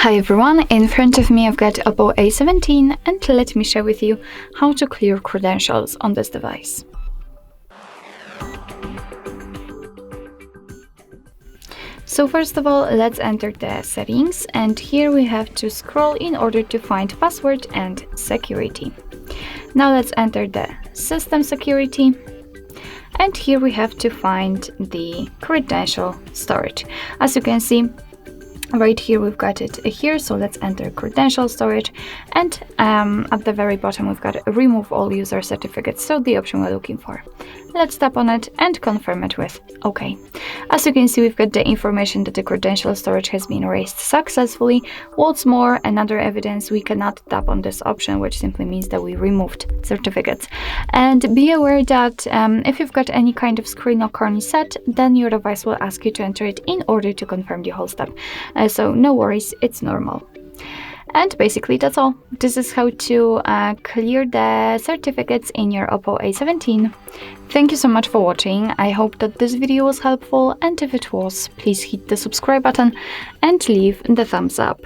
Hi everyone, in front of me I've got OPPO A17 and let me share with you how to clear credentials on this device. So first of all, let's enter the settings, and here we have to scroll in order to find password and security. Now let's enter the system security, and here we have to find the credential storage. As you can see, right here we've got it here, so let's enter credential storage, and at the very bottom we've got remove all user certificates, so the option we're looking for. Let's tap on it and confirm it with OK. As you can see, we've got the information that the credential storage has been erased successfully. What's more, another evidence, we cannot tap on this option, which simply means that we removed certificates. And be aware that if you've got any kind of screen lock set, then your device will ask you to enter it in order to confirm the whole step. So no worries, it's normal. And basically that's all. This is how to clear the certificates in your OPPO A17. Thank you so much for watching. I hope that this video was helpful, and if it was, please hit the subscribe button and leave the thumbs up.